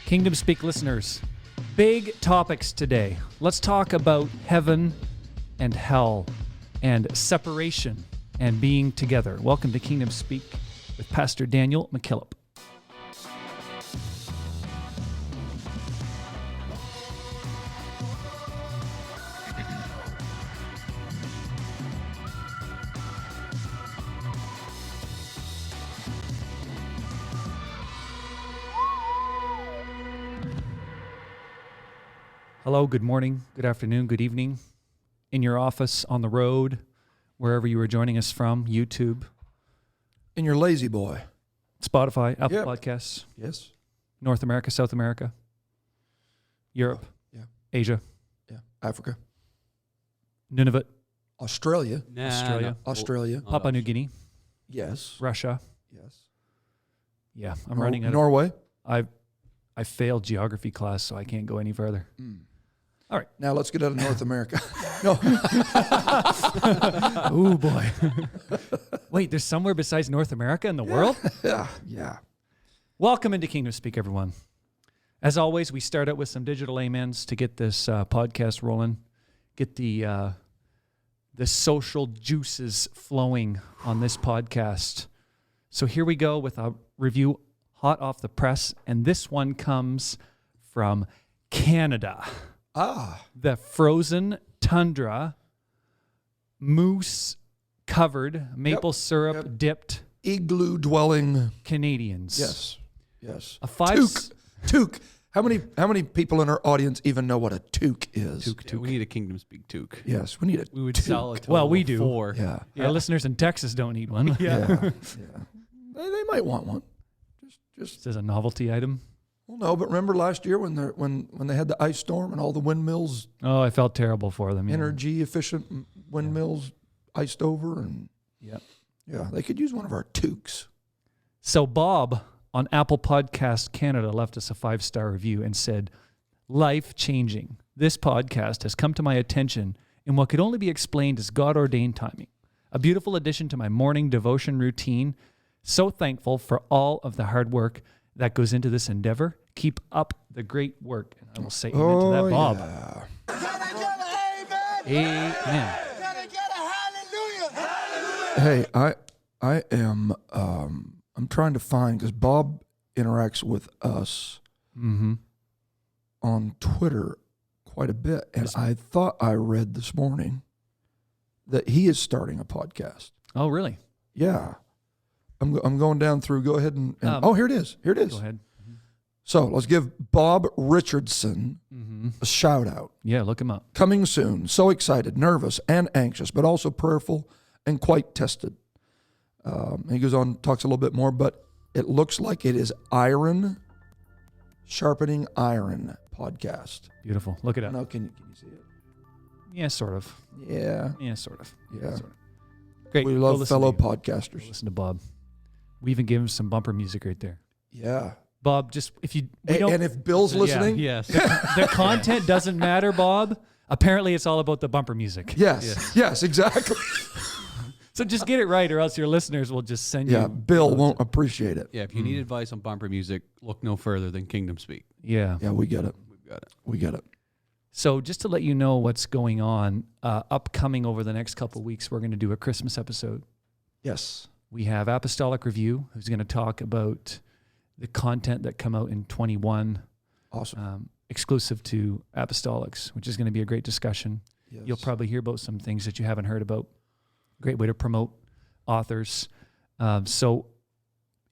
Kingdom Speak listeners, big topics today. Let's talk about heaven and hell and separation and being together. Welcome to Kingdom Speak with Pastor Daniel McKillop. Hello, good morning, good afternoon, good evening. In your office, on the road, wherever you were joining us from, YouTube. In your lazy boy. Spotify, Apple Podcasts. Yes. North America, South America. Europe. Yeah. Asia. Yeah. Africa. Nunavut. Australia. Australia. Papua New Guinea. Yes. Russia. Yes. Yeah, I'm running out of... Norway. I failed geography class, so I can't go any further. All right. Now let's get out of North America. No. Oh, boy. Wait, there's somewhere besides North America in the world? Yeah. Welcome into Kingdom Speak, everyone. As always, we start out with some digital amens to get this podcast rolling, get the social juices flowing on this podcast. So here we go with a review hot off the press, and this one comes from Canada. The frozen tundra, moose-covered, maple syrup dipped igloo-dwelling Canadians. Yes. A toque. How many people in our audience even know what a toque is? Toque. We need a Kingdom Speak toque. Yes, we need a We would toque. sell it. Well, we do. 4. Yeah. Our listeners in Texas don't need one. Yeah. They might want one. Just This is a novelty item. well, no, but remember last year when they had the ice storm and all the windmills, Oh, I felt terrible for them. energy efficient windmills iced over, and Yeah. they could use one of our toques. So Bob on Apple Podcast Canada left us a 5-star review and said, life-changing. This podcast has come to my attention in what could only be explained as God-ordained timing. A beautiful addition to my morning devotion routine. So thankful for all of the hard work that goes into this endeavor. Keep up the great work. And I will say amen to that, Bob. Yeah. Can I get an amen? Amen. Can I get a hallelujah? Hey, I am I'm trying to find, because Bob interacts with us on Twitter quite a bit, and I thought I read this morning that he is starting a podcast. Oh, really? Yeah. I'm going down through. Go ahead and here it is. Here it is. Go ahead. So let's give Bob Richardson a shout out. Yeah, look him up. Coming soon. So excited, nervous, and anxious, but also prayerful and quite tested. He goes on, talks a little bit more, but it looks like it is Iron Sharpening Iron podcast. Beautiful. Look it up. Now, can you see it? Yeah, sort of. Yeah. Yeah, sort of. Yeah. Sort of. Great. We Go love listen fellow to you. podcasters. Go listen to Bob. We even gave him some bumper music right there. Yeah. Bob, just if you we don't, And if Bill's listening, Yes. the content doesn't matter, Bob. Apparently, it's all about the bumper music. yes, exactly. So just get it right, or else your listeners will just send you. Yeah, Bill won't appreciate it. Yeah, if you need advice on bumper music, look no further than Kingdom Speak. Yeah. Yeah, we get it. We've got it. We get it. So just to let you know what's going on, upcoming over the next couple of weeks, we're going to do a Christmas episode. Yes. We have Apostolic Review, who's going to talk about the content that come out in 21, Awesome. exclusive to Apostolics, which is going to be a great discussion. Yes. You'll probably hear about some things that you haven't heard about. Great way to promote authors. So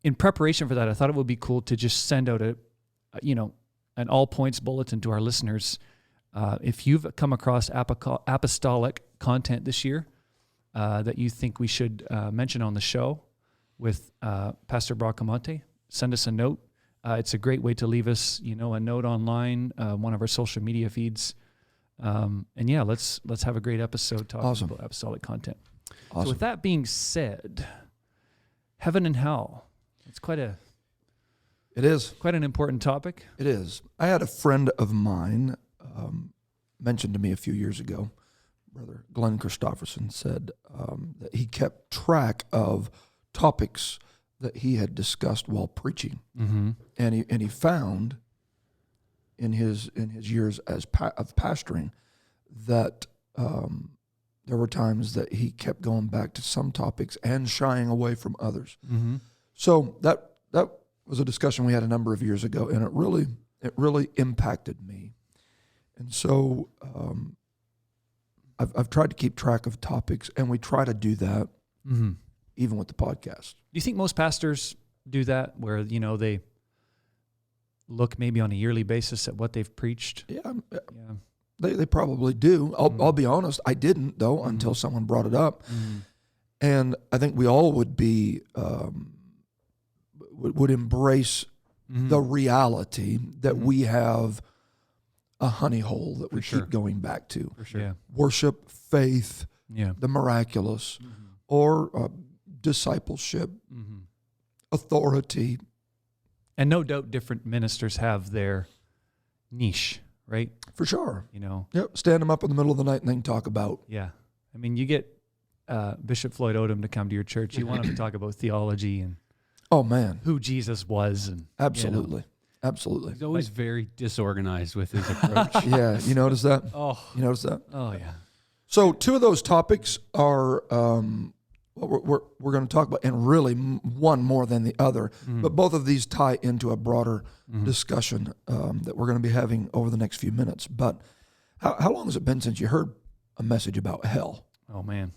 in preparation for that, I thought it would be cool to just send out an all points bulletin to our listeners. If you've come across apostolic content this year that you think we should mention on the show with Pastor Bracamonte, send us a note. It's a great way to leave us, a note online, one of our social media feeds. Let's have a great episode talking about apostolic content. Awesome. So with that being said, heaven and hell, it's quite an important topic. It is. I had a friend of mine mentioned to me a few years ago, Brother Glenn Christofferson said that he kept track of topics that he had discussed while preaching. Mm-hmm. And he found in his years as of pastoring that there were times that he kept going back to some topics and shying away from others. Mm-hmm. So that was a discussion we had a number of years ago, and it really impacted me. And so I've tried to keep track of topics, and we try to do that Mm-hmm. even with the podcast. Do you think most pastors do that, where they look maybe on a yearly basis at what they've preached? Yeah, Yeah. they probably do. I'll be honest, I didn't though until someone brought it up, and I think we all would be would embrace the reality that we have a honey hole that we sure. keep going back to. For sure. Yeah. Worship, faith, Yeah. the miraculous, or discipleship, authority. And no doubt different ministers have their niche, right? For sure. Yep. Stand them up in the middle of the night and then talk about. Yeah. I mean, you get Bishop Floyd Odom to come to your church. You want him to talk about theology and Oh, man. who Jesus was. And Absolutely. Absolutely. He's always very disorganized with his approach. Yeah. You notice that? Oh, You notice that? Oh, yeah. So two of those topics are what we're going to talk about, and really one more than the other. But both of these tie into a broader discussion that we're going to be having over the next few minutes. But how long has it been since you heard a message about hell? Oh, man.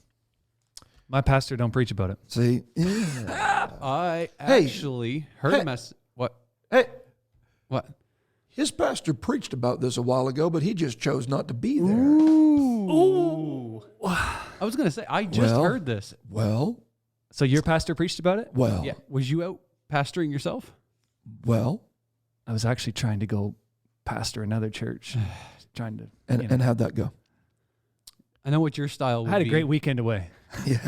My pastor don't preach about it. See? Yeah. I Hey. actually heard Hey. a mess. What? Hey, What? his pastor preached about this a while ago, but he just chose not to be there. Ooh. I was gonna say I just Well. heard this. Well, So your pastor preached about it? well, Yeah. Was you out pastoring yourself? well, I was actually trying to go pastor another church. trying to, and how'd that go? I know what your style would I had a be. great weekend away. Yeah.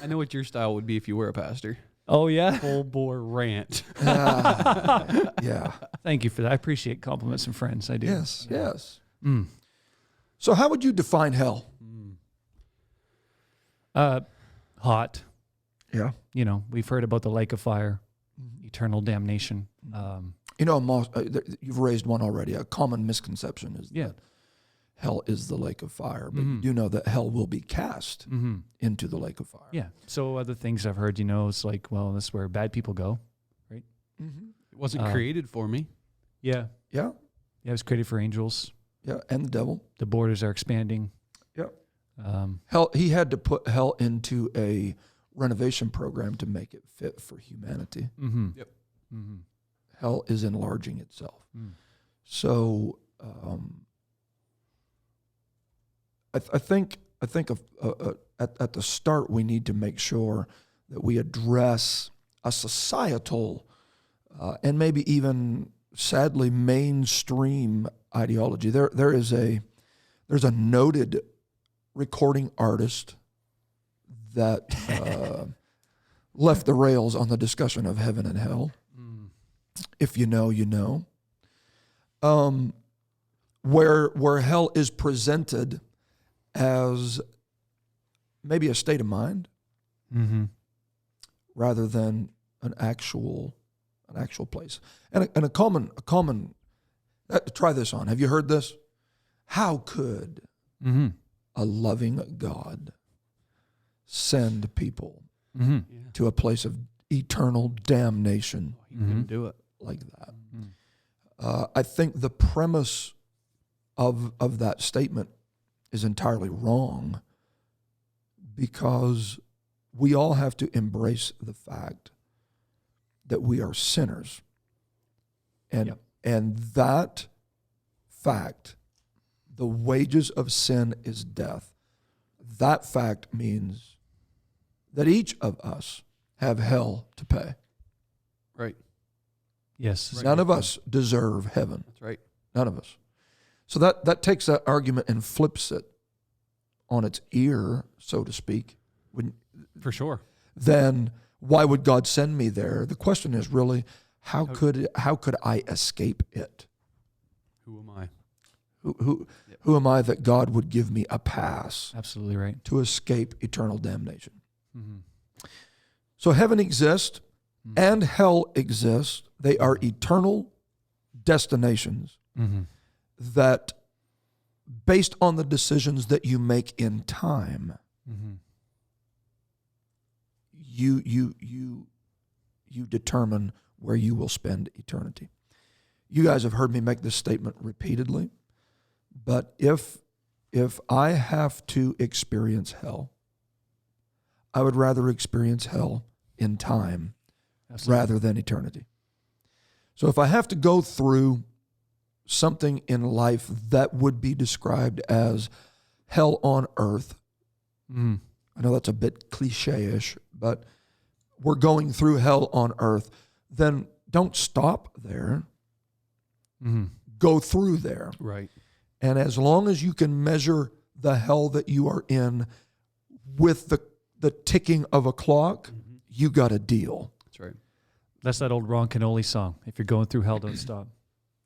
I know what your style would be if you were a pastor. Oh, yeah? Full bore rant. Yeah. Thank you for that. I appreciate compliments from friends. I do. Yes, yes. Mm. So how would you define hell? Hot. Yeah. We've heard about the lake of fire, Mm-hmm. eternal damnation. You've raised one already. A common misconception is Yeah. that hell is the lake of fire, but Mm-hmm. you do know that hell will be cast into the lake of fire. Yeah. So other things I've heard, it's like, well, this is where bad people go. Mm-hmm. It wasn't created for me. Yeah. Yeah, Yeah. It was created for angels. yeah, and the devil. The borders are expanding. Yeah. Um, Hell, he had to put hell into a renovation program to make it fit for humanity. mm-hmm. Yep. Mm-hmm. Hell is enlarging itself. Mm. So I think at the start we need to make sure that we address a societal and maybe even sadly mainstream ideology. There's a noted recording artist that left the rails on the discussion of heaven and hell. If you know, you know. Where hell is presented as maybe a state of mind Mm-hmm. rather than an actual place. And a common try this on. Have you heard this? How could Mm-hmm. a loving God send people Mm-hmm. Yeah. to a place of eternal damnation He couldn't do it. like that? I think the premise of that statement is entirely wrong, because we all have to embrace the fact that we are sinners. And and that fact, the wages of sin is death. That fact means that each of us have hell to pay. Right. Yes. None of us deserve heaven. That's right. None of us. So that takes that argument and flips it on its ear, so to speak. For sure. Then why would God send me there? The question is really, how could I escape it? Who am I? Who am I that God would give me a pass Absolutely right. to escape eternal damnation? Mm-hmm. So heaven exists and hell exists. They are eternal destinations. that based on the decisions that you make in time, you determine where you will spend eternity. You guys have heard me make this statement repeatedly, but if I have to experience hell, I would rather experience hell in time rather than eternity. So if I have to go through something in life that would be described as hell on earth, I know that's a bit cliche-ish, but we're going through hell on earth, then don't stop there. Go through there. Right. And as long as you can measure the hell that you are in with the ticking of a clock, you got a deal. That's right. That's that old Ron Canoli song. If you're going through hell, don't stop.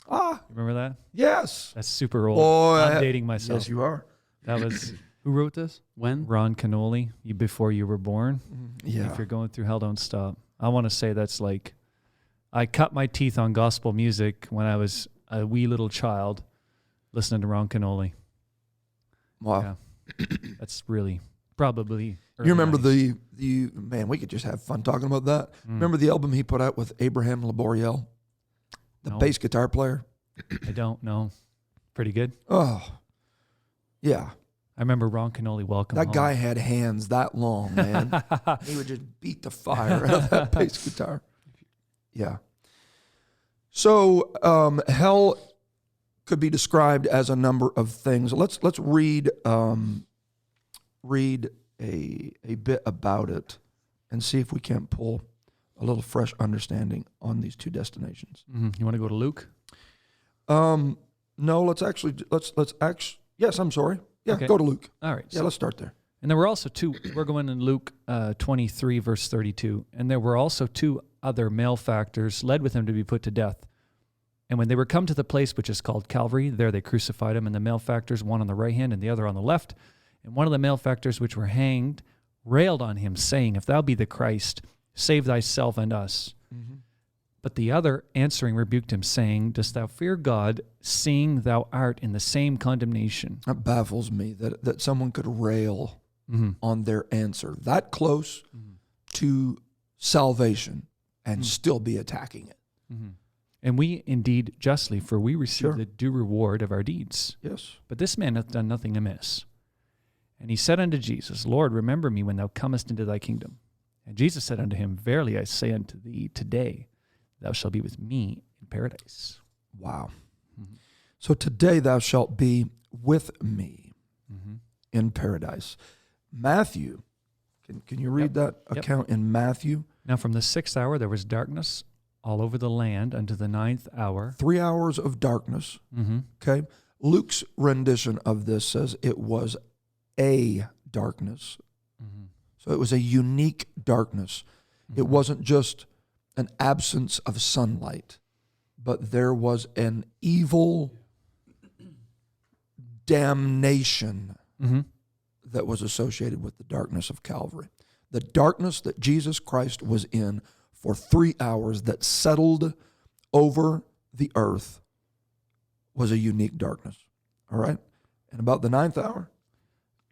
Ah, Remember that? yes. That's super old. Boy, I'm dating myself. Yes, you are. That was Who wrote this? When? Ron Canoli, before you were born. Yeah. If you're going through hell, don't stop. I want to say that's like, I cut my teeth on gospel music when I was a wee little child listening to Ron Canoli. Wow. Yeah. That's really probably early You remember 90s. the man, we could just have fun talking about that. Remember the album he put out with Abraham Laboriel, the No. bass guitar player? I don't know. Pretty good. Oh, yeah. I remember Ron Canoli, Welcome That Home. guy had hands that long, man. He would just beat the fire out of that bass guitar. Yeah. So hell could be described as a number of things. Let's read a bit about it and see if we can't pull a little fresh understanding on these two destinations. You want to go to Luke? No, let's yes, I'm sorry. Yeah, Okay. go to Luke. All right. Yeah, let's start there. And there were also two, we're going in Luke 23, verse 32. And there were also two other malefactors led with him to be put to death. And when they were come to the place which is called Calvary, there they crucified him, and the malefactors, one on the right hand and the other on the left. And one of the malefactors which were hanged railed on him, saying, If thou be the Christ, save thyself and us. But the other answering rebuked him, saying, Dost thou fear God, seeing thou art in the same condemnation? That baffles me that someone could rail on their answer that close to salvation and still be attacking it. And we indeed justly, for we receive Sure. the due reward of our deeds. Yes. But this man hath done nothing amiss. And he said unto Jesus, Lord, remember me when thou comest into thy kingdom. And Jesus said unto him, Verily I say unto thee, today thou shalt be with me in paradise. Wow. So today thou shalt be with me in paradise. Matthew, can you read that account in Matthew? Now from the 6th hour there was darkness all over the land unto the 9th hour. 3 hours of darkness. Okay. Luke's rendition of this says it was a darkness. So it was a unique darkness. It wasn't just an absence of sunlight, but there was an evil damnation that was associated with the darkness of Calvary. The darkness that Jesus Christ was in for 3 hours that settled over the earth was a unique darkness. All right? And about the 9th hour,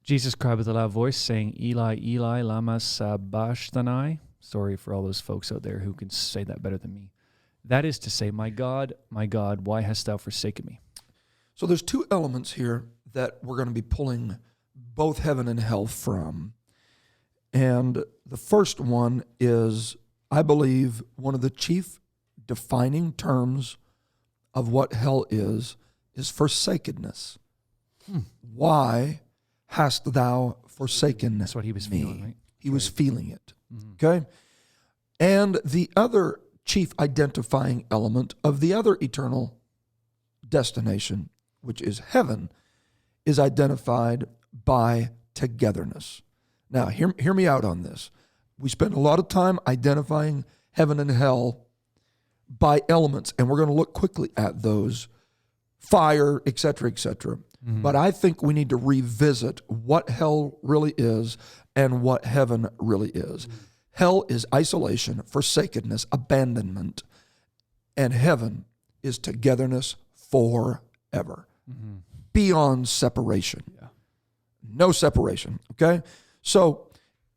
Jesus cried with a loud voice, saying, Eli, Eli, lama sabachthani. Sorry for all those folks out there who can say that better than me. That is to say, my God, why hast thou forsaken me? so there's two elements here that we're going to be pulling both heaven and hell from. And the first one is, I believe, one of the chief defining terms of what hell is forsakenness. Why hast thou forsaken That's what he was me? feeling, right? He was feeling it. Okay? And the other chief identifying element of the other eternal destination, which is heaven, is identified by togetherness. Now, hear me out on this. We spend a lot of time identifying heaven and hell by elements, and we're going to look quickly at those, fire, et cetera, et cetera. But I think we need to revisit what hell really is and what heaven really is. Hell is isolation, forsakenness, abandonment, and heaven is togetherness, forever. Beyond separation. Yeah. No separation. Okay? So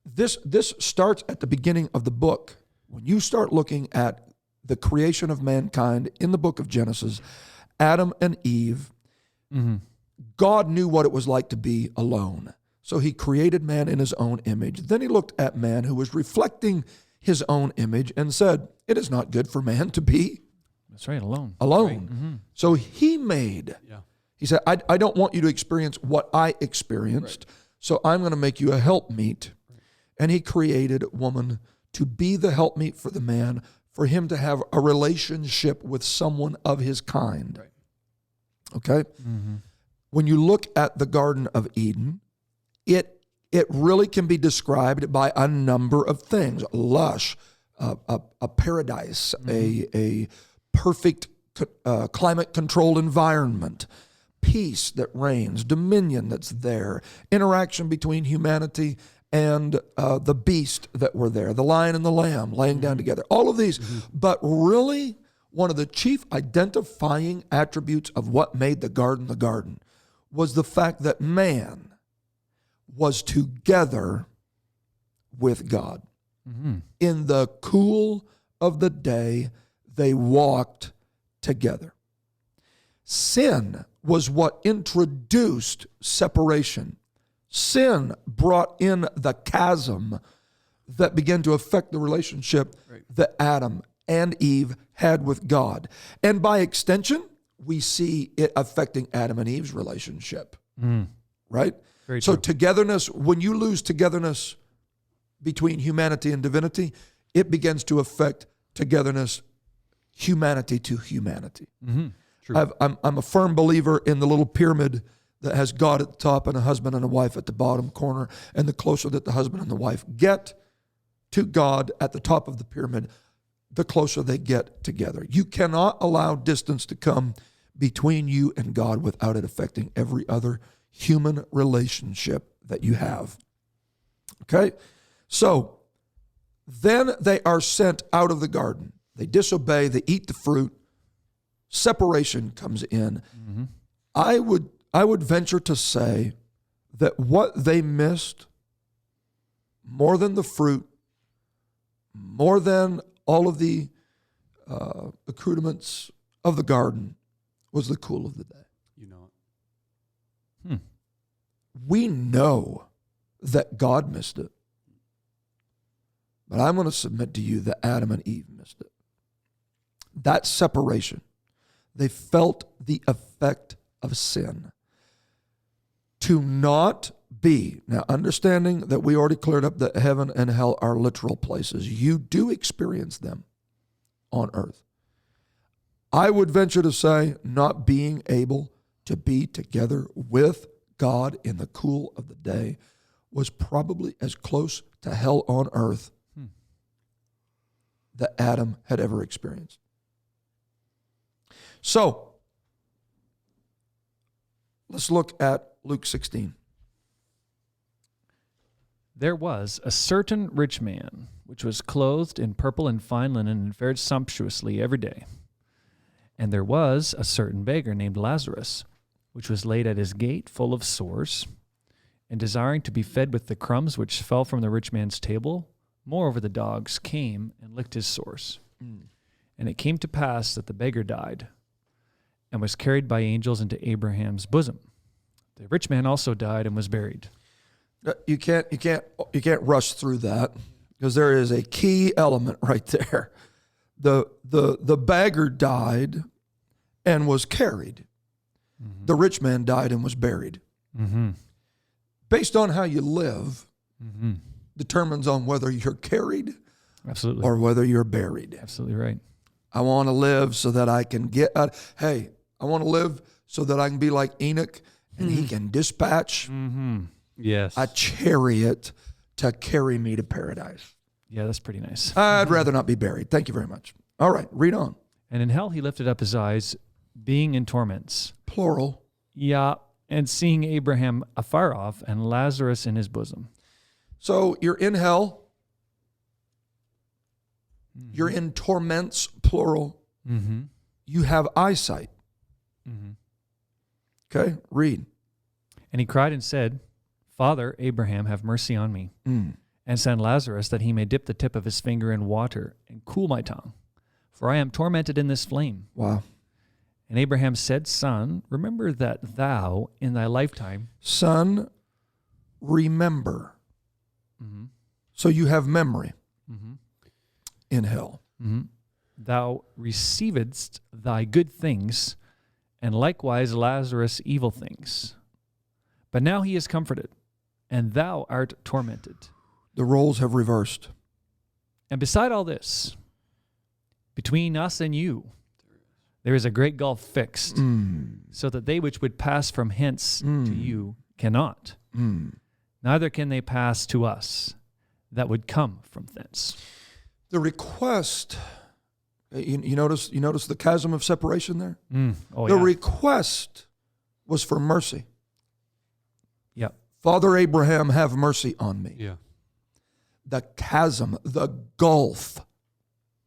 this starts at the beginning of the book. When you start looking at the creation of mankind in the book of Genesis, Adam and Eve, God knew what it was like to be alone. So he created man in his own image. Then he looked at man who was reflecting his own image and said, it is not good for man to be That's right, alone. alone. So he made, he said, I don't want you to experience what I experienced, so I'm going to make you a helpmeet. And he created woman to be the helpmeet for the man, for him to have a relationship with someone of his kind. Okay? When you look at the Garden of Eden, it really can be described by a number of things. Lush, a paradise, a perfect climate-controlled environment, peace that reigns, dominion that's there, interaction between humanity and the beast that were there, the lion and the lamb laying down together, all of these. But really, one of the chief identifying attributes of what made the garden was the fact that man was together with God. In the cool of the day, they walked together. Sin was what introduced separation. Sin brought in the chasm that began to affect the relationship that Adam and Eve had with God. And by extension, we see it affecting Adam and Eve's relationship. Right? Very So true. togetherness, when you lose togetherness between humanity and divinity, it begins to affect togetherness, humanity to humanity. I'm a firm believer in the little pyramid that has God at the top and a husband and a wife at the bottom corner. And the closer that the husband and the wife get to God at the top of the pyramid, the closer they get together. You cannot allow distance to come between you and God without it affecting every other human relationship that you have. Okay? So, then they are sent out of the garden. They disobey, they eat the fruit. Separation comes in. I would venture to say that what they missed, more than the fruit, more than all of the accoutrements of the garden, was the cool of the day. You know it. We know that God missed it. But I'm going to submit to you that Adam and Eve missed it. That separation. They felt the effect of sin. To not be, now understanding that we already cleared up that heaven and hell are literal places. You do experience them on earth. I would venture to say not being able to be together with God in the cool of the day was probably as close to hell on earth that Adam had ever experienced. So, let's look at Luke 16. There was a certain rich man, which was clothed in purple and fine linen and fared sumptuously every day. And there was a certain beggar named Lazarus, which was laid at his gate full of sores, and desiring to be fed with the crumbs which fell from the rich man's table. Moreover, the dogs came and licked his sores. And it came to pass that the beggar died and was carried by angels into Abraham's bosom. The rich man also died and was buried. You can't rush through that because there is a key element right there. The beggar died and was carried. The rich man died and was buried. Based on how you live, determines on whether you're carried Absolutely. or whether you're buried. Absolutely right. I want to live so that I can get out. Hey, I want to live so that I can be like Enoch and he can dispatch Yes. a chariot to carry me to paradise. Yeah, that's pretty nice. I'd rather not be buried. Thank you very much. All right, read on. And in hell he lifted up his eyes, being in torments. Plural. Yeah, and seeing Abraham afar off and Lazarus in his bosom. So you're in hell. You're in torments, plural. You have eyesight. Okay, read. And he cried and said, Father Abraham, have mercy on me, and send Lazarus that he may dip the tip of his finger in water and cool my tongue, for I am tormented in this flame. Wow. And Abraham said, Son, remember that thou in thy lifetime... Son, remember. So you have memory in hell. Thou receivedst thy good things, and likewise Lazarus evil things. But now he is comforted, and thou art tormented. The roles have reversed. And beside all this, between us and you, there is a great gulf fixed, so that they which would pass from hence to you cannot. Neither can they pass to us that would come from thence. The request, you notice the chasm of separation there? Oh, The yeah. request was for mercy. Yep. Father Abraham, have mercy on me. Yeah. The chasm, the gulf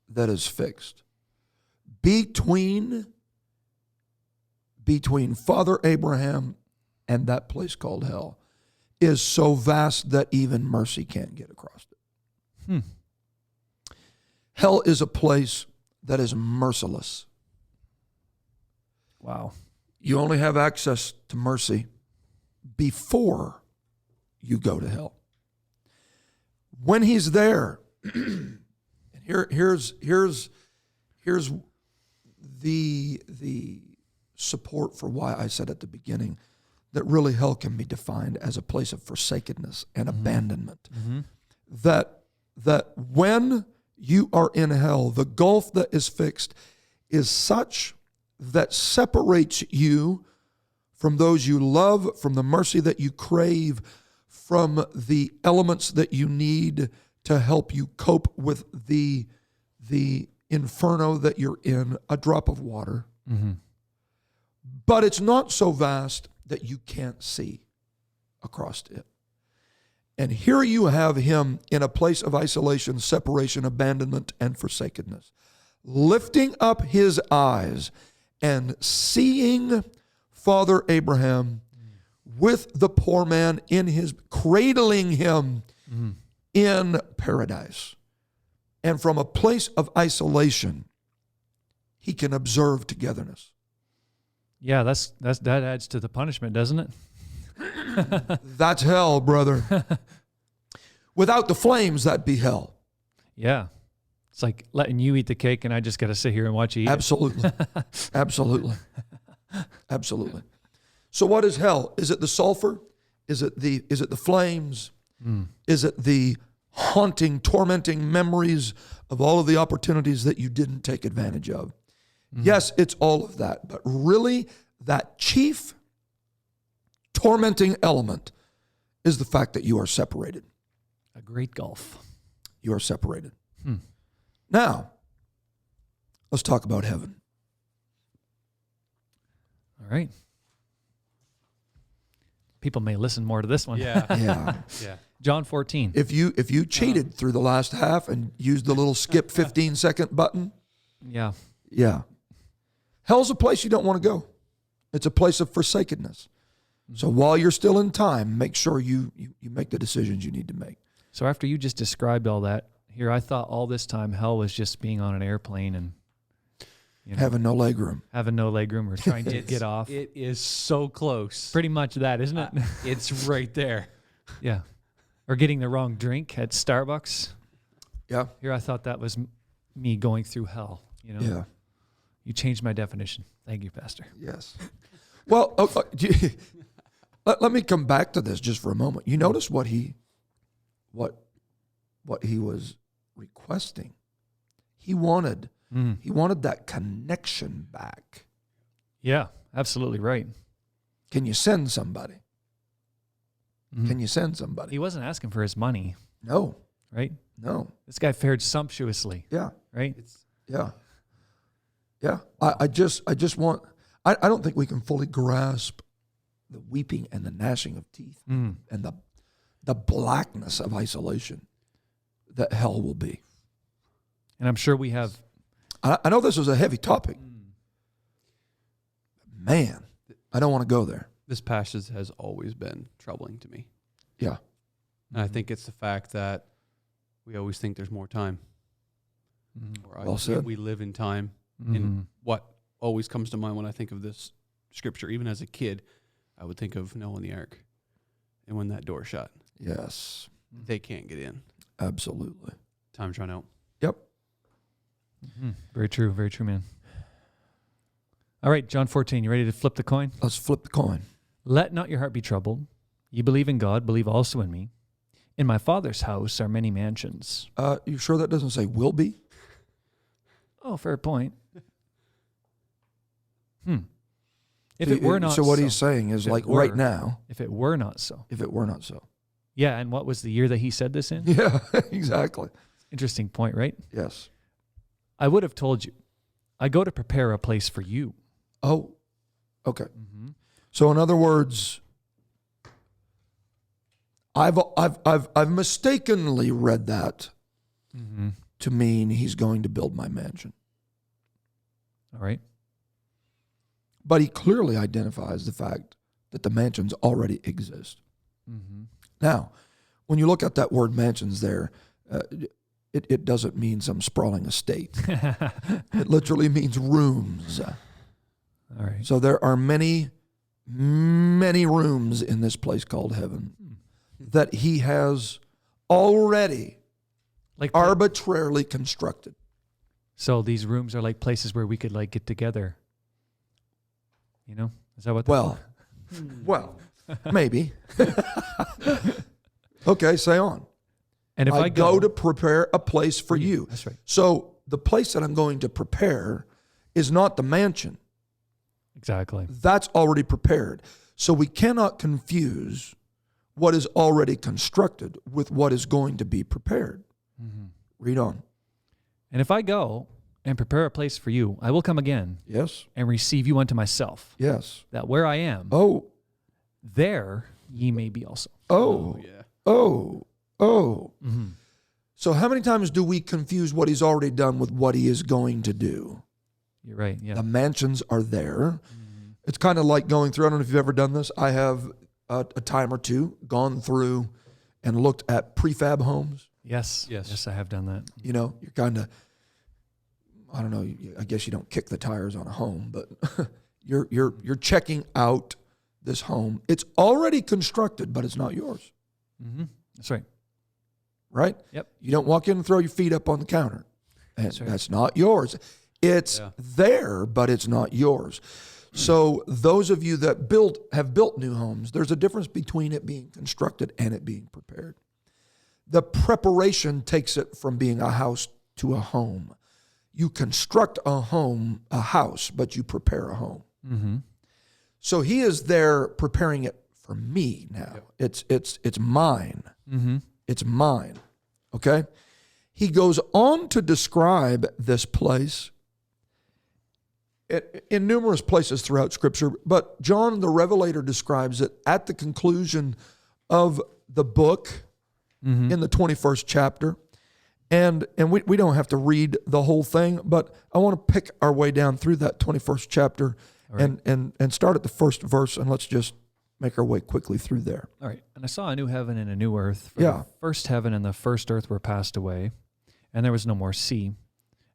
that is fixed between Father Abraham and that place called hell is so vast that even mercy can't get across it. Hell is a place that is merciless. Wow. You only have access to mercy before you go to hell. When he's there, and here's the support for why I said at the beginning that really hell can be defined as a place of forsakenness and abandonment. That when you are in hell, the gulf that is fixed is such that separates you from those you love, from the mercy that you crave, from the elements that you need to help you cope with the inferno that you're in, a drop of water. But it's not so vast that you can't see across it. And here you have him in a place of isolation, separation, abandonment, and forsakenness, lifting up his eyes and seeing Father Abraham with the poor man in his, cradling him in paradise. And from a place of isolation, he can observe togetherness. Yeah, that adds to the punishment, doesn't it? That's hell, brother. Without the flames, that'd be hell. Yeah. It's like letting you eat the cake and I just got to sit here and watch you eat Absolutely. Absolutely. Absolutely. So what is hell? Is it the sulfur? Is it the flames? Is it the haunting, tormenting memories of all of the opportunities that you didn't take advantage of? Yes, it's all of that. But really, that chief tormenting element is the fact that you are separated. A great gulf. You are separated. Now, let's talk about heaven. All right. People may listen more to this one. Yeah. Yeah. Yeah. John 14. If you cheated through the last half and used the little skip 15-second button, Yeah. yeah. Hell's a place you don't want to go. It's a place of forsakenness. So while you're still in time, make sure you make the decisions you need to make. So after you just described all that, here I thought all this time hell was just being on an airplane and Having no leg room. having no leg room or trying to get off. It is so close. Pretty much that, isn't it? It's right there. Yeah. Or getting the wrong drink at Starbucks. Yeah. Here I thought that was me going through hell. Yeah. You changed my definition. Thank you, Pastor. Yes. Well, let me come back to this just for a moment. You notice what he was requesting. He wanted that connection back. Yeah, absolutely right. Can you send somebody? Can you send somebody? He wasn't asking for his money, No. right? No. This guy fared sumptuously, Yeah. right? Yeah. Yeah. I don't think we can fully grasp the weeping and the gnashing of teeth and the blackness of isolation that hell will be. And I'm sure we have. I know this is a heavy topic. man, I don't want to go there. This passage has always been troubling to me. Yeah. And I think it's the fact that we always think there's more time. Or Well said. We live in time. And what always comes to mind when I think of this scripture, even as a kid, I would think of Noah and the ark. And when that door shut, Yes, they can't get in. absolutely. Time's run out. Yep. Very true. Very true, man. All right, John 14, you ready to flip the coin? Let's flip the coin. Let not your heart be troubled. You believe in God, believe also in me. In my Father's house are many mansions. You sure that doesn't say will be? Oh, fair point. If it were not so what he's saying is If it like were. right now, If it were not so. if it were not so. Yeah, and what was the year that he said this in? Yeah, exactly. Interesting point, right? Yes. I would have told you. I go to prepare a place for you. Oh, okay. So in other words, I've mistakenly read that to mean he's going to build my mansion. All right. But he clearly identifies the fact that the mansions already exist. Now, when you look at that word mansions there, it doesn't mean some sprawling estate. It literally means rooms. All right. So there are many, many rooms in this place called heaven that he has already Like arbitrarily constructed. so these rooms are like places where we could like get together. You know? Is that what Well, maybe. Okay, say on. and if I I go to prepare a place for you. That's right. So the place that I'm going to prepare is not the mansion. Exactly. That's already prepared. So we cannot confuse what is already constructed with what is going to be prepared. Read on. And if I go and prepare a place for you, I will come again Yes. and receive you unto myself, Yes. that where I am, Oh. there ye may be also. Oh. Yeah. Oh. Oh. So how many times do we confuse what he's already done with what he is going to do? You're right. Yeah. The mansions are there. It's kind of like going through, I don't know if you've ever done this. I have a time or two gone through and looked at prefab homes. Yes. Yes. Yes, I have done that. You know, you're kind of, I don't know, I guess you don't kick the tires on a home, but you're checking out this home. It's already constructed, but it's not yours, That's right. right? Yep. You don't walk in and throw your feet up on the counter. And That's right. that's not yours. It's there, but it's not yours. So those of you that have built new homes, there's a difference between it being constructed and it being prepared. The preparation takes it from being a house to a home. You construct a house, but you prepare a home. So he is there preparing it for me now. It's mine. It's mine. Okay? He goes on to describe this place in numerous places throughout Scripture, but John the Revelator describes it at the conclusion of the book in the 21st chapter. And we don't have to read the whole thing, but I want to pick our way down through that 21st chapter and start at the first verse, and let's just make our way quickly through there. All right. And I saw a new heaven and a new earth. For Yeah. the first heaven and the first earth were passed away, and there was no more sea.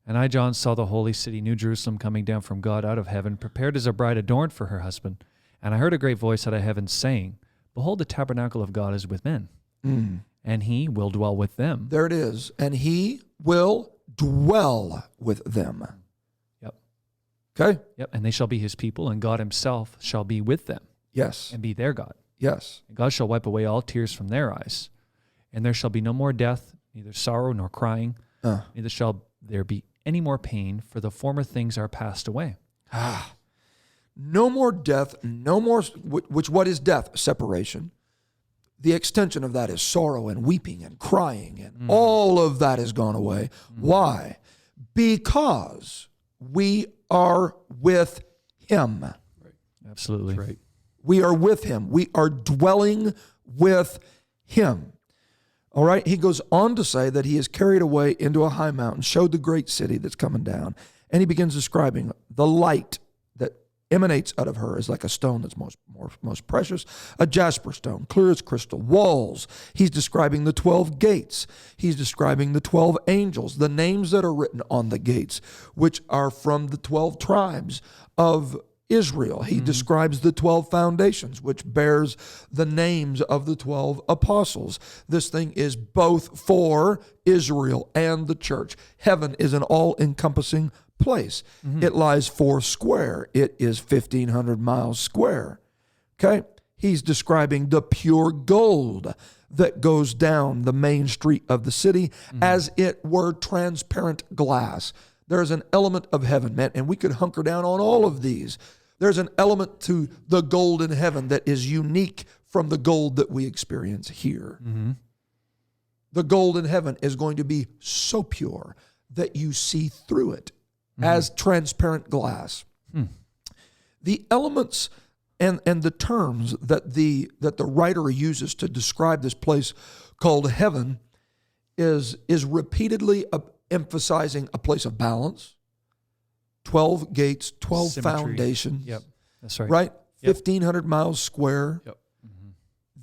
And I, John, saw the holy city, New Jerusalem, coming down from God out of heaven, prepared as a bride adorned for her husband. And I heard a great voice out of heaven saying, Behold, the tabernacle of God is with men, and he will dwell with them. There it is. And he will dwell with them. Yep. Okay? Yep. And they shall be his people, and God himself shall be with them Yes. and be their God. Yes. And God shall wipe away all tears from their eyes. And there shall be no more death, neither sorrow nor crying, neither shall there be any more pain, for the former things are passed away. No more death, no more, what is death? Separation. The extension of that is sorrow and weeping and crying, and all of that has gone away. Why? Because we are with him. Absolutely. That's right. We are with him. We are dwelling with him. All right. He goes on to say that he is carried away into a high mountain, showed the great city that's coming down. And he begins describing the light that emanates out of her is like a stone that's most precious, a jasper stone, clear as crystal. Walls, he's describing the 12 gates. He's describing the 12 angels, the names that are written on the gates, which are from the 12 tribes of Israel. He describes the 12 foundations, which bears the names of the 12 apostles. This thing is both for Israel and the church. Heaven is an all-encompassing place. It lies 4 square. It is 1,500 miles square. Okay? He's describing the pure gold that goes down the main street of the city as it were transparent glass. There's an element of heaven, man, and we could hunker down on all of these. There's an element to the gold in heaven that is unique from the gold that we experience here. The gold in heaven is going to be so pure that you see through it as transparent glass. The elements and the terms that the writer uses to describe this place called heaven is repeatedly emphasizing a place of balance, 12 gates, 12 Symmetry. foundations. Yep, that's right. Right? Yep. 1,500 miles square. Yep.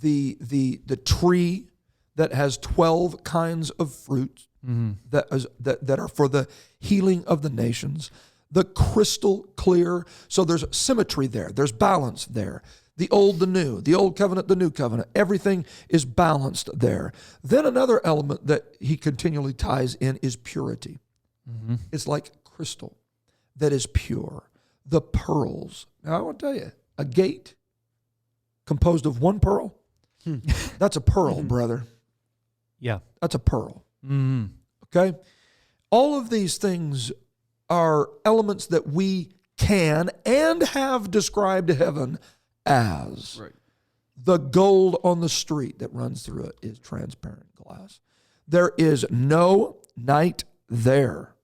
The tree that has 12 kinds of fruit that are for the healing of the nations. The crystal clear. So there's symmetry there. There's balance there. The old, the new, the old covenant, the new covenant. Everything is balanced there. Then another element that he continually ties in is purity. It's like crystal that is pure. The pearls. Now I want to tell you, a gate composed of one pearl, that's a pearl, brother. Yeah. That's a pearl. Okay? All of these things are elements that we can and have described heaven as. Right. The gold on the street that runs through it is transparent glass. There is no night there,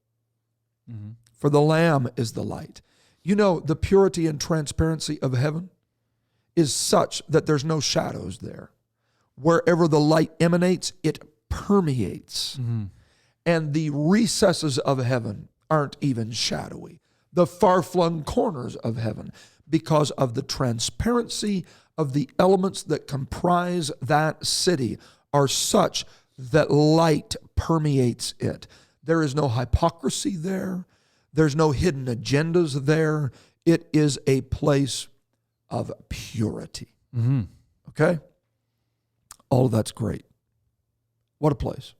for the Lamb is the light. You know, the purity and transparency of heaven is such that there's no shadows there. Wherever the light emanates, it permeates. And the recesses of heaven aren't even shadowy. The far-flung corners of heaven, because of the transparency of the elements that comprise that city, are such that light permeates it. There is no hypocrisy there. There's no hidden agendas there. It is a place of purity. Okay? All of that's great. What a place.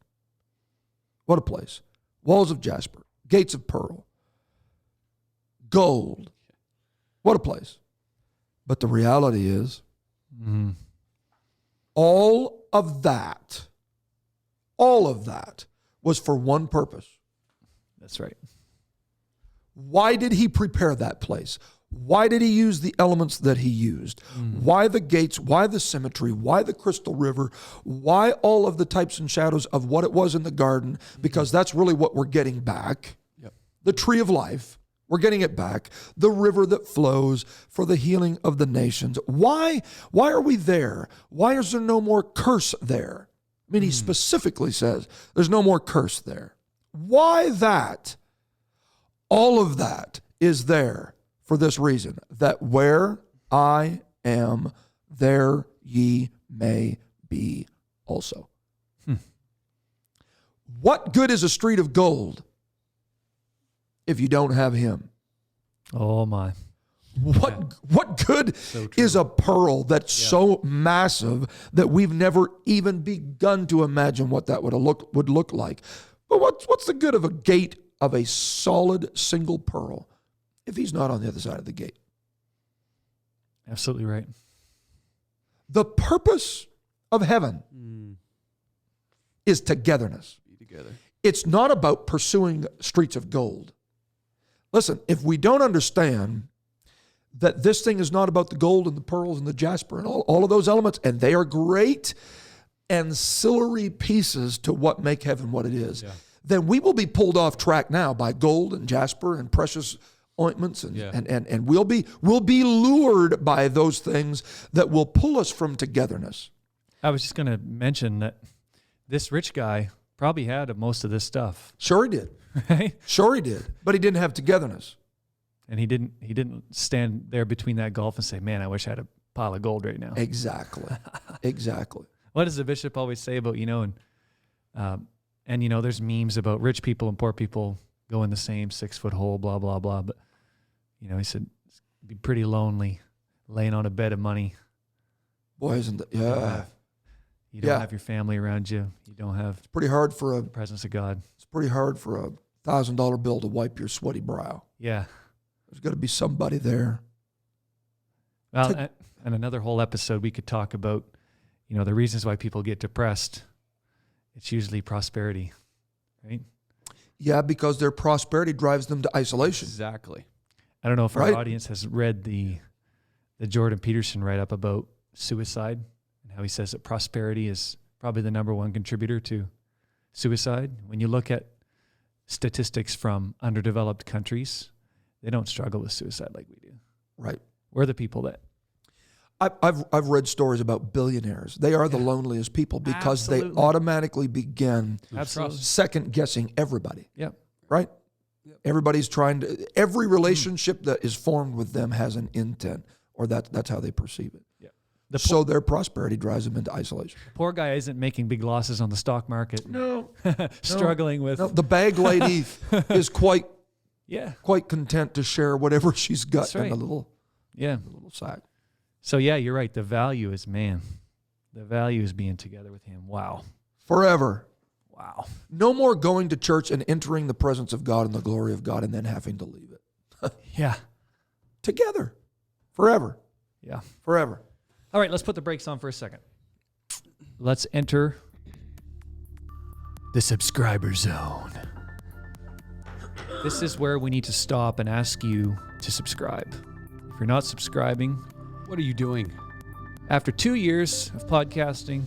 What a place. Walls of jasper, gates of pearl, gold. What a place. But the reality is, all of that was for one purpose. That's right. Why did he prepare that place? Why did he use the elements that he used? Why the gates? Why the symmetry? Why the crystal river? Why all of the types and shadows of what it was in the garden? Because that's really what we're getting back. The tree of life, we're getting it back. The river that flows for the healing of the nations. Why are we there? Why is there no more curse there? I mean, he specifically says there's no more curse there. Why that? All of that is there for this reason, that where I am, there ye may be also. What good is a street of gold if you don't have him? Oh my. What good is a pearl that's so massive that we've never even begun to imagine what that would look like? But what's the good of a gate of a solid single pearl if he's not on the other side of the gate? Absolutely right. The purpose of heaven is togetherness. Be together. It's not about pursuing streets of gold. Listen, if we don't understand that this thing is not about the gold and the pearls and the jasper and all of those elements, and they are great ancillary pieces to what make heaven what it is, then we will be pulled off track now by gold and jasper and precious ointments, and we'll be lured by those things that will pull us from togetherness. I was just going to mention that this rich guy probably had most of this stuff. Sure he did. Right? Sure he did. But he didn't have togetherness. And he didn't stand there between that gulf and say, man, I wish I had a pile of gold right now. Exactly. Exactly. What does the bishop always say about, and there's memes about rich people and poor people go in the same 6-foot hole, blah, blah, blah. But, he said, it'd be pretty lonely laying on a bed of money. Boy, isn't that? Yeah. You don't have your family around you. You don't have It's pretty hard for the presence of God. It's pretty hard for a $1,000 bill to wipe your sweaty brow. Yeah. There's got to be somebody there. Well, and another whole episode we could talk about, the reasons why people get depressed. It's usually prosperity, right? Yeah, because their prosperity drives them to isolation. Exactly. I don't know if Right. our audience has read the Jordan Peterson write-up about suicide and how he says that prosperity is probably the number one contributor to suicide. When you look at statistics from underdeveloped countries, they don't struggle with suicide like we do. Right. We're the people that... I've read stories about billionaires. They are the loneliest people because Absolutely. they automatically begin Absolutely. second guessing everybody. Yep. Right? Everybody's every relationship that is formed with them has an intent, or that's how they perceive it. Yeah. So their prosperity drives them into isolation. Poor guy isn't making big losses on the stock market. No. Struggling with... No, the bag lady is quite content to share whatever she's got That's right. in the little sack. So yeah, you're right. The value is, the value is being together with him. Wow. Forever. Wow. No more going to church and entering the presence of God and the glory of God and then having to leave it. Yeah. Together. Forever. Yeah. Forever. All right, let's put the brakes on for a second. Let's enter the subscriber zone. This is where we need to stop and ask you to subscribe. If you're not subscribing, What are you doing? after 2 years of podcasting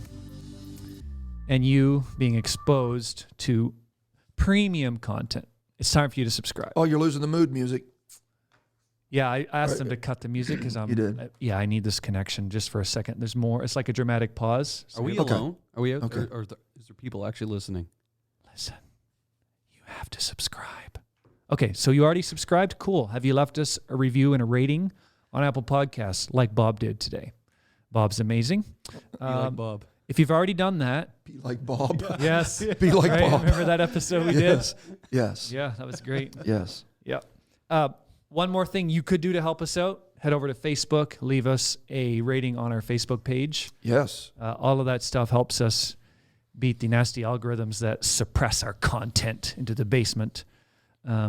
and you being exposed to premium content, it's time for you to subscribe. Oh, you're losing the mood music. Yeah, I asked them to cut the music because You did. I need this connection just for a second. There's more. It's like a dramatic pause. Are we Okay. alone? Are we? Okay. Or is there people actually listening? Listen, you have to subscribe. Okay, so you already subscribed? Cool. Have you left us a review and a rating on Apple Podcasts like Bob did today? Bob's amazing. Be like Bob. If you've already done that, Be like Bob. yes. Be like Right? Bob. Remember that episode we Yes. did? Yes. Yeah, that was great. Yes. Yeah. One more thing you could do to help us out, head over to Facebook, leave us a rating on our Facebook page. Yes. All of that stuff helps us beat the nasty algorithms that suppress our content into the basement.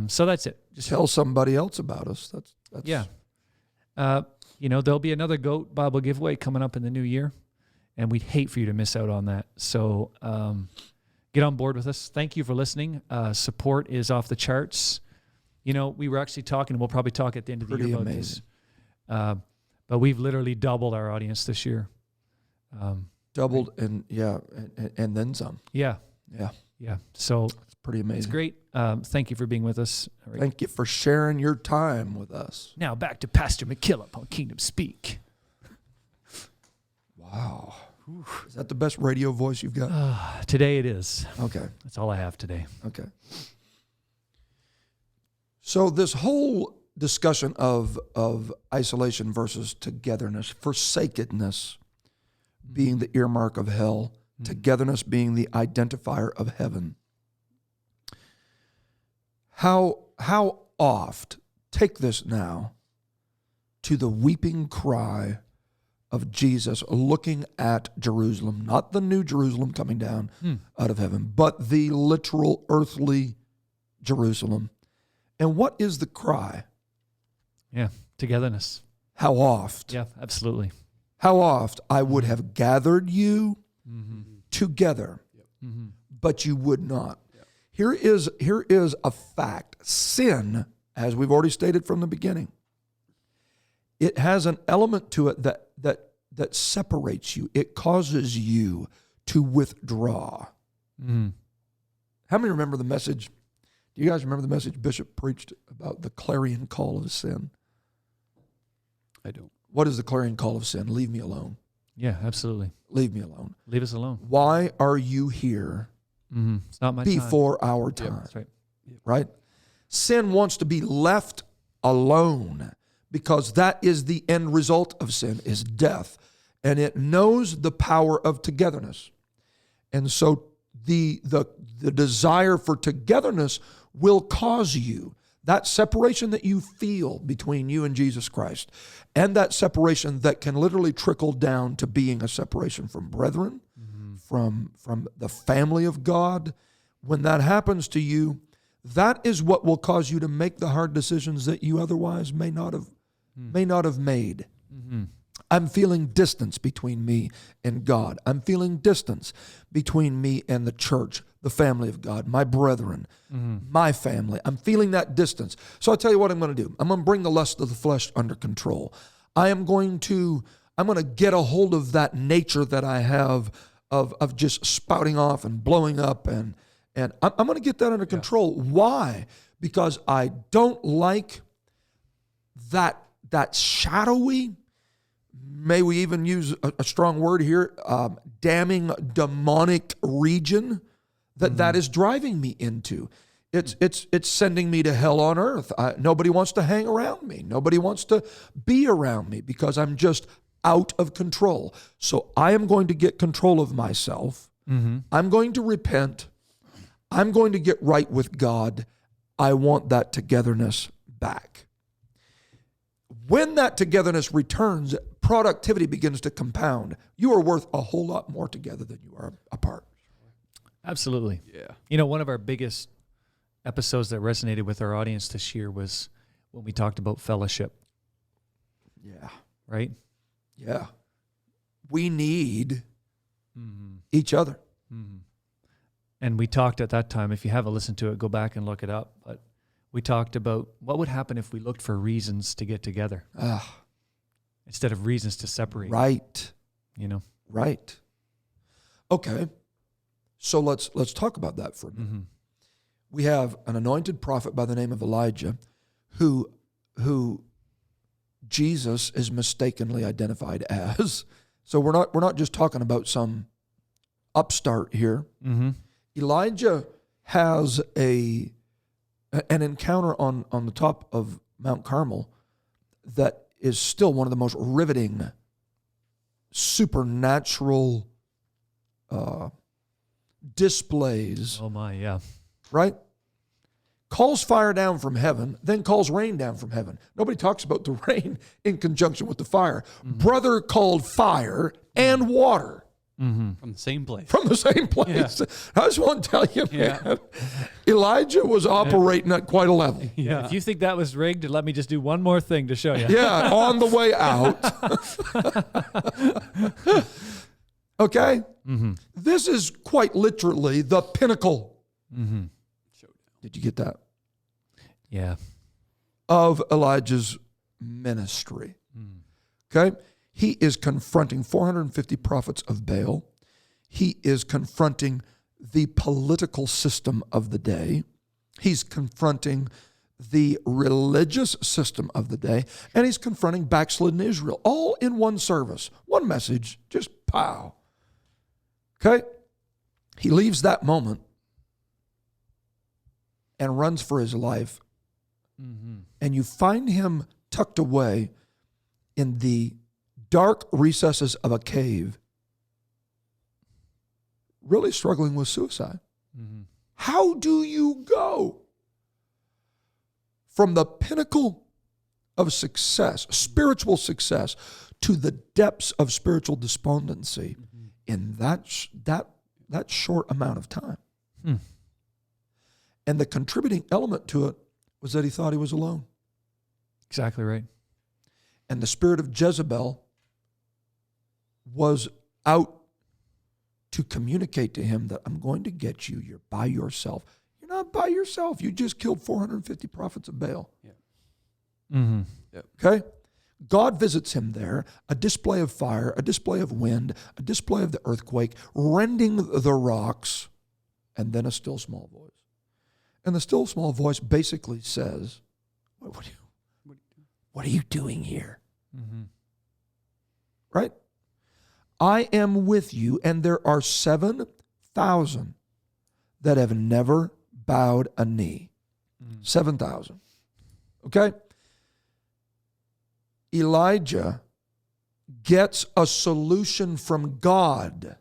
So that's it. Just Tell somebody else about us. That's yeah. There'll be another Goat Bible giveaway coming up in the new year, and we'd hate for you to miss out on that. So get on board with us. Thank you for listening. Support is off the charts. We were actually talking, we'll probably talk at the end of the Pretty year about amazing. this. But we've literally doubled our audience this year. doubled and then some. Yeah. Yeah. Yeah. So It's pretty amazing. it's great. Thank you for being with us. All right. Thank you for sharing your time with us. Now back to Pastor McKillop on Kingdom Speak. Wow. Is that the best radio voice you've got? Today it is. Okay. That's all I have today. Okay. So this whole discussion of isolation versus togetherness, forsakenness being the earmark of hell, togetherness being the identifier of heaven. How oft, take this now, to the weeping cry of Jesus looking at Jerusalem, not the new Jerusalem coming down out of heaven, but the literal earthly Jerusalem. And what is the cry? Yeah. Togetherness. How oft? Yeah, absolutely. How oft I would have gathered you together, but you would not. Here is a fact. Sin, as we've already stated from the beginning, it has an element to it that separates you. It causes you to withdraw. How many remember the message? Do you guys remember the message Bishop preached about the Clarion Call of Sin? I don't. What is the Clarion Call of Sin? Leave me alone. Yeah, absolutely. Leave me alone. Leave us alone. Why are you here It's not my time. before our time? That's right. Right? Sin wants to be left alone, because that is the end result of sin, is death. And it knows the power of togetherness. And so the desire for togetherness will cause you, that separation that you feel between you and Jesus Christ, and that separation that can literally trickle down to being a separation from brethren, from the family of God. When that happens to you, that is what will cause you to make the hard decisions that you otherwise may not have made. I'm feeling distance between me and God. I'm feeling distance between me and the church, the family of God, my brethren, my family. I'm feeling that distance. So I'll tell you what I'm going to do. I'm going to bring the lust of the flesh under control. I'm going to get a hold of that nature that I have of just spouting off and blowing up, and I'm going to get that under control. Why? Because I don't like that shadowy, may we even use a strong word here, damning demonic region that is driving me into. It's sending me to hell on earth. Nobody wants to hang around me. Nobody wants to be around me because I'm just out of control. So I am going to get control of myself. I'm going to repent. I'm going to get right with God. I want that togetherness back. When that togetherness returns, productivity begins to compound. You are worth a whole lot more together than you are apart. Absolutely. Yeah. You know, one of our biggest episodes that resonated with our audience this year was when we talked about fellowship. Yeah. Right? Yeah. We need each other. And we talked at that time, if you haven't listened to it, go back and look it up. But we talked about what would happen if we looked for reasons to get together instead of reasons to separate. Right. You know? Right. Okay. So let's talk about that for a minute. We have an anointed prophet by the name of Elijah who Jesus is mistakenly identified as. So we're not just talking about some upstart here. Elijah has an encounter on the top of Mount Carmel that is still one of the most riveting supernatural displays. Oh my, yeah. Right? Calls fire down from heaven, then calls rain down from heaven. Nobody talks about the rain in conjunction with the fire. Brother called fire and water. From the same place. From the same place. Yeah. I just want to tell you, man, Elijah was operating at quite a level. Yeah. If you think that was rigged, let me just do one more thing to show you. Yeah, on the way out. Okay? This is quite literally the pinnacle. Did you get that? Yeah. Of Elijah's ministry. Okay? He is confronting 450 prophets of Baal. He is confronting the political system of the day. He's confronting the religious system of the day. And he's confronting backslidden Israel, all in one service, one message, just pow. Okay? He leaves that moment and runs for his life. And you find him tucked away in the dark recesses of a cave, really struggling with suicide. How do you go from the pinnacle of success, spiritual success, to the depths of spiritual despondency in that short amount of time? And the contributing element to it was that he thought he was alone. Exactly right. And the spirit of Jezebel was out to communicate to him that I'm going to get you. You're by yourself. You're not by yourself. You just killed 450 prophets of Baal. Okay? God visits him there, a display of fire, a display of wind, a display of the earthquake, rending the rocks, and then a still small voice. And the still small voice basically says, what are you doing here? Right? I am with you, and there are 7,000 that have never bowed a knee. 7,000. Okay? Elijah gets a solution from God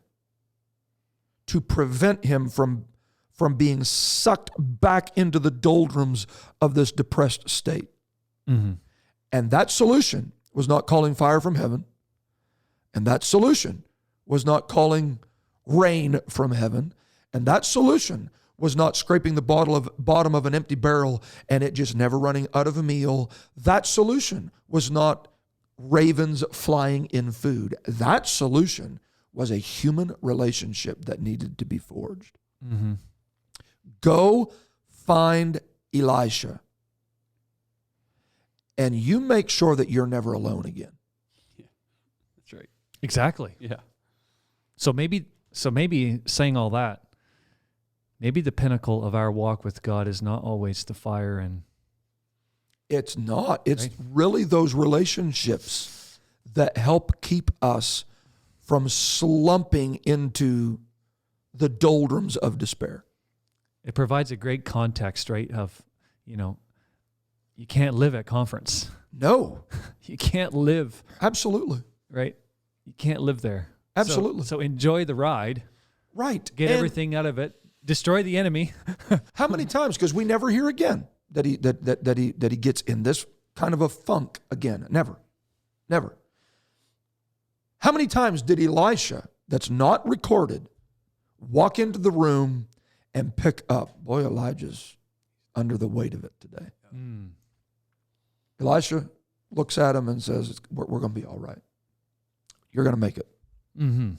to prevent him from being sucked back into the doldrums of this depressed state. Mm-hmm. And that solution was not calling fire from heaven. And that solution was not calling rain from heaven. And that solution was not scraping the bottom of an empty barrel and it just never running out of a meal. That solution was not ravens flying in food. That solution was a human relationship that needed to be forged. Mm-hmm. Go find Elisha, and you make sure that you're never alone again. Yeah, that's right. Exactly. Yeah. So maybe saying all that, maybe the pinnacle of our walk with God is not always the fire and It's not. It's right? really those relationships that help keep us from slumping into the doldrums of despair. it provides a great context, right? Of, you can't live at conference. No, You can't live, absolutely. right? You can't live there. Absolutely. So enjoy the ride, Right. get And everything out of it, destroy the enemy. how many times? Because we never hear again that he gets in this kind of a funk again. Never. Never. How many times did Elisha, that's not recorded, walk into the room and pick up? Boy, Elijah's under the weight of it today. Mm. Elisha looks at him and says, we're going to be all right. You're going to make it. Mm-hmm.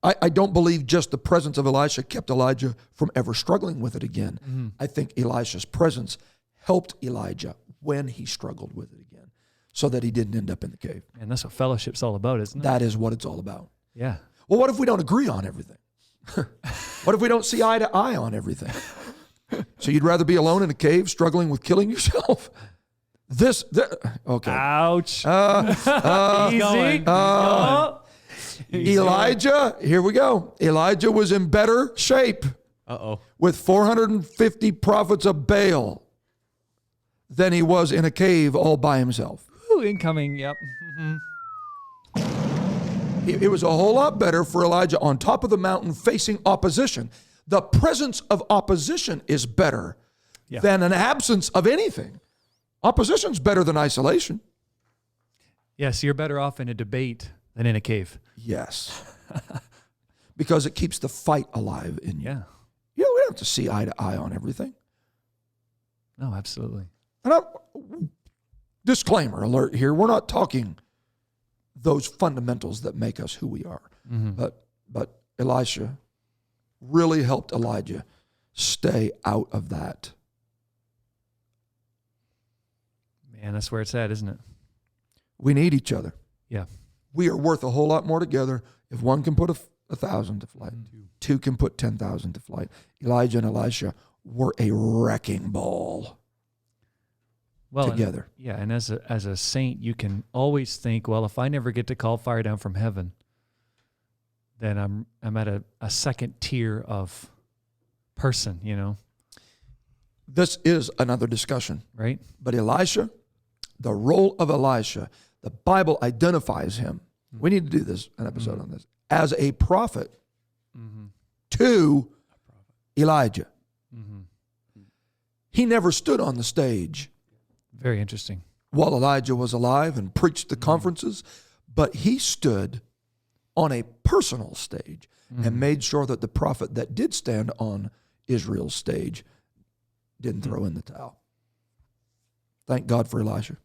I don't believe just the presence of Elisha kept Elijah from ever struggling with it again. Mm-hmm. I think Elisha's presence helped Elijah when he struggled with it again so that he didn't end up in the cave. And that's what fellowship's all about, isn't it? That is what it's all about. Yeah. Well, what if we don't agree on everything? What if we don't see eye to eye on everything? So you'd rather be alone in a cave struggling with killing yourself? Okay. Ouch. Easy. Easy. Elijah, here we go. Elijah was in better shape Uh-oh. with 450 prophets of Baal than he was in a cave all by himself. Ooh, incoming. Yep. Mm-hmm. It was a whole lot better for Elijah on top of the mountain facing opposition. The presence of opposition is better than an absence of anything. Opposition's better than isolation. Yes, you're better off in a debate than in a cave. Yes. Because it keeps the fight alive in you. Yeah. You know, we don't have to see eye to eye on everything. No, absolutely. And disclaimer alert here, we're not talking those fundamentals that make us who we are. Mm-hmm. But Elisha really helped Elijah stay out of that. Man, that's where it's at, isn't it? We need each other. Yeah. We are worth a whole lot more together if one can put 1,000 to flight. Two can put 10,000 to flight. Elijah and Elisha were a wrecking ball together. And as a saint, you can always think, well, if I never get to call fire down from heaven, then I'm at a second tier of person, This is another discussion. right? But Elisha, the role of Elisha, the Bible identifies him. We need to do this, an episode on this, as a prophet to Elijah. He never stood on the stage Very interesting. while Elijah was alive and preached the conferences, but he stood on a personal stage and made sure that the prophet that did stand on Israel's stage didn't throw in the towel. Thank God for Elisha.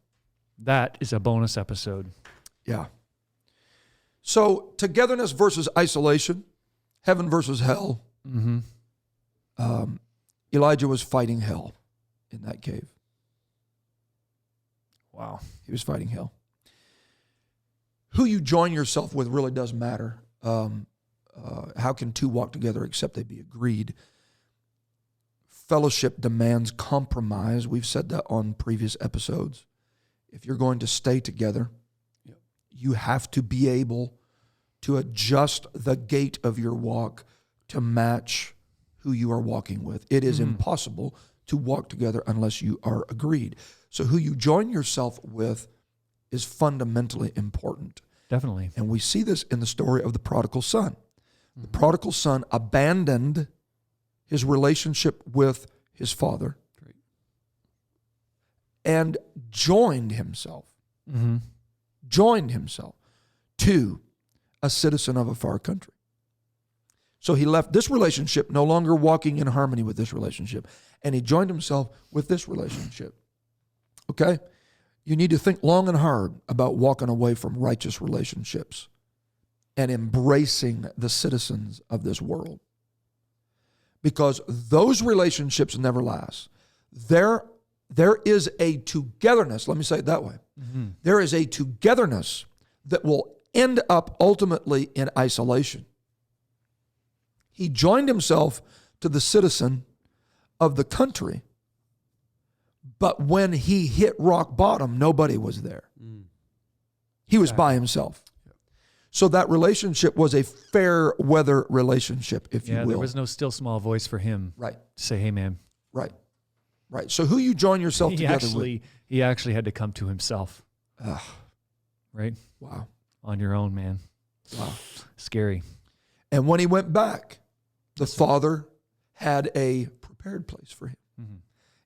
That is a bonus episode. Yeah. So togetherness versus isolation, heaven versus hell. Mm-hmm. Elijah was fighting hell in that cave. Wow. He was fighting hell. Who you join yourself with really does matter. How can two walk together except they be agreed? Fellowship demands compromise. We've said that on previous episodes. If you're going to stay together, you have to be able to adjust the gait of your walk to match who you are walking with. It is impossible to walk together unless you are agreed. So who you join yourself with is fundamentally important. Definitely. And we see this in the story of the prodigal son. The prodigal son abandoned his relationship with his father and joined himself to a citizen of a far country. So he left this relationship, no longer walking in harmony with this relationship, and he joined himself with this relationship. Okay? You need to think long and hard about walking away from righteous relationships and embracing the citizens of this world. Because those relationships never last. There is a togetherness, let me say it that way. There is a togetherness that will end up ultimately in isolation. He joined himself to the citizen of the country, but when he hit rock bottom, nobody was there. He was by himself. So that relationship was a fair weather relationship, if you will. There was no still small voice for him. Right. To say, hey, man. Right. So who you join yourself together with. He actually had to come to himself. Right? Wow. On your own, man. Wow. Scary. And when he went back, the father had a prepared place for him.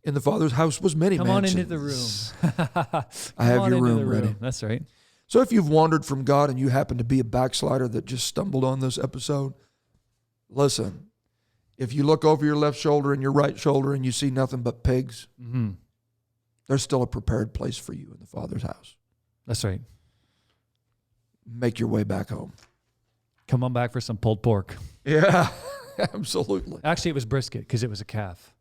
In the father's house was many Come mansions. on into the room. I have your room ready. That's right. So if you've wandered from God and you happen to be a backslider that just stumbled on this episode, listen, if you look over your left shoulder and your right shoulder and you see nothing but pigs, there's still a prepared place for you in the Father's house. That's right. Make your way back home. Come on back for some pulled pork. Yeah, absolutely. Actually, it was brisket because it was a calf.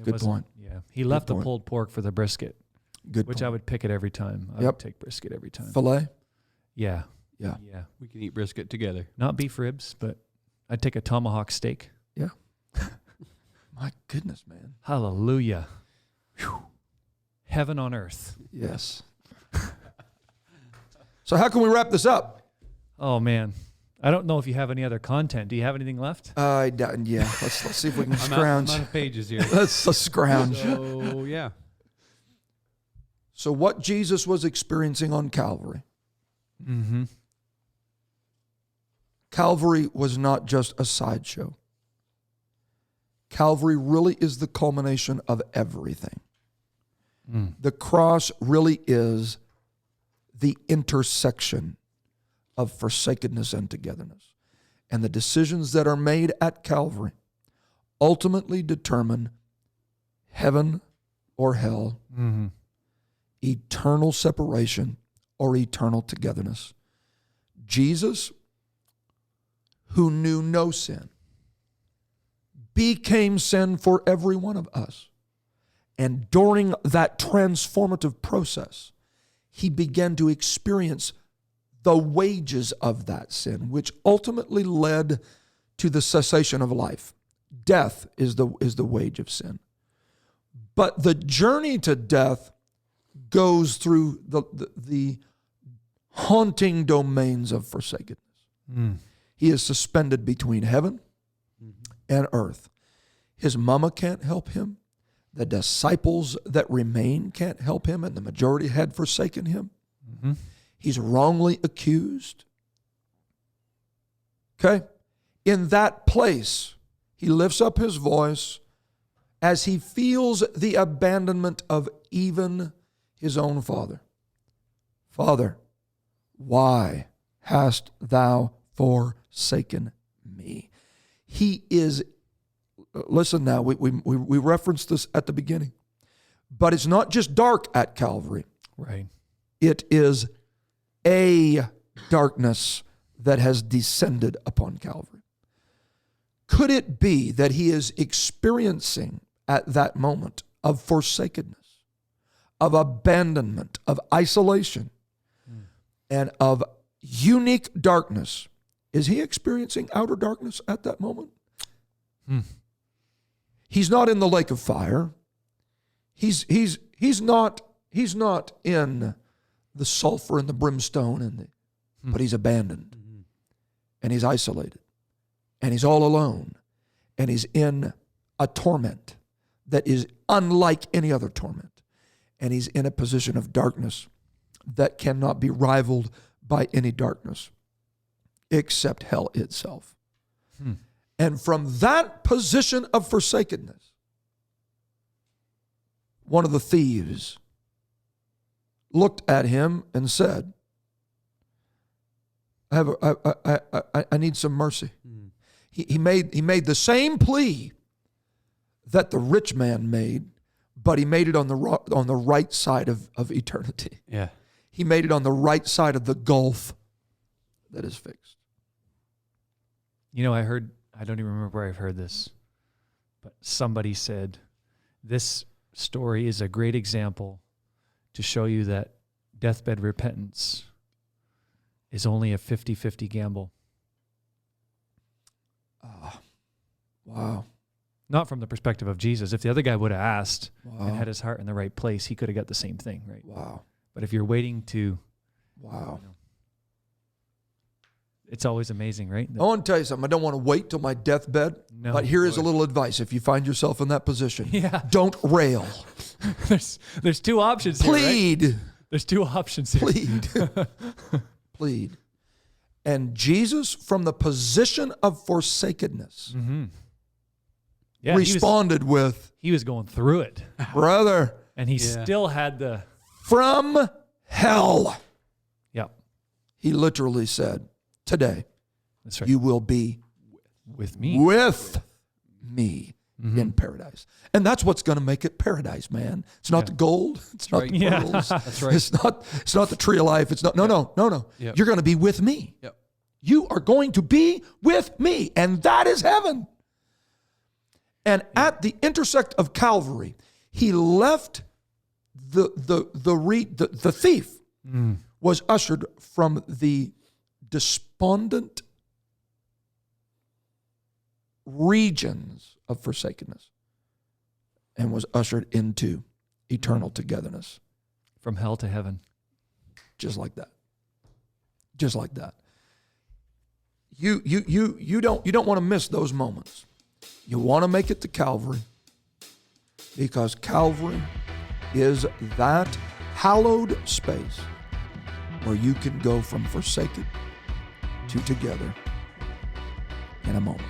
Good point. Yeah. He left the point. pulled pork for the brisket. Good Which point. I would pick it every time. I would take brisket every time. Filet? Yeah. Yeah. Yeah. We can eat brisket together. Not beef ribs, but I'd take a tomahawk steak. Yeah. My goodness, man. Hallelujah. Whew. Heaven on earth. Yes. So how can we wrap this up? Oh, man. I don't know if you have any other content. Do you have anything left? Yeah. Let's see if we can I'm scrounge. out of pages here. Let's scrounge. So, yeah. So what Jesus was experiencing on Calvary. Calvary was not just a sideshow. Calvary really is the culmination of everything. The cross really is the intersection of forsakenness and togetherness. And the decisions that are made at Calvary ultimately determine heaven or hell, eternal separation or eternal togetherness. Jesus, who knew no sin, became sin for every one of us. And during that transformative process, he began to experience the wages of that sin, which ultimately led to the cessation of life. Death is the wage of sin. But the journey to death goes through the haunting domains of forsakenness. He is suspended between heaven and earth. His mama can't help him. The disciples that remain can't help him, and the majority had forsaken him. He's wrongly accused. Okay? In that place, he lifts up his voice as he feels the abandonment of even his own father. Father, why hast thou forsaken me? He is, listen now, we referenced this at the beginning, but it's not just dark at Calvary. Right. It is a darkness that has descended upon Calvary. Could it be that he is experiencing at that moment of forsakenness, of abandonment, of isolation, and of unique darkness? Is he experiencing outer darkness at that moment? He's not in the lake of fire. He's not in the sulfur and the brimstone but he's abandoned. And he's isolated. And he's all alone. And he's in a torment that is unlike any other torment. and he's in a position of darkness that cannot be rivaled by any darkness except hell itself. And from that position of forsakenness, one of the thieves looked at him and said, I need some mercy. He made the same plea that the rich man made, but he made it on the right side of eternity. Yeah. He made it on the right side of the gulf that is fixed. You know, I don't even remember where I've heard this, but somebody said, this story is a great example to show you that deathbed repentance is only a 50-50 gamble. Wow. Not from the perspective of Jesus. If the other guy would have asked Wow. and had his heart in the right place, he could have got the same thing, right? Wow. But if you're waiting to, Wow. it's always amazing, right? I want to tell you something. I don't want to wait till my deathbed, No, but here is a boy. little advice. If you find yourself in that position, Yeah. don't rail. There's two options here, right? Plead. There's two options here. Plead. Plead. And Jesus, from the position of forsakenness, Yeah, responded with, he was going through it, brother, and he still had the, from hell. yeah, He literally said, today, that's right. you will be with me. with me in paradise. And that's what's going to make it paradise, man. It's not the gold. It's not the Yeah. pearls. That's right. It's not the tree of life. It's not, no. Yep. You're going to be with me. Yep. You are going to be with me. And that is heaven. And at the intersect of Calvary, he left the thief was ushered from the despondent regions of forsakenness and was ushered into eternal togetherness. From hell to heaven. Just like that. Just like that. You don't want to miss those moments. You want to make it to Calvary, because Calvary is that hallowed space where you can go from forsaken to together in a moment.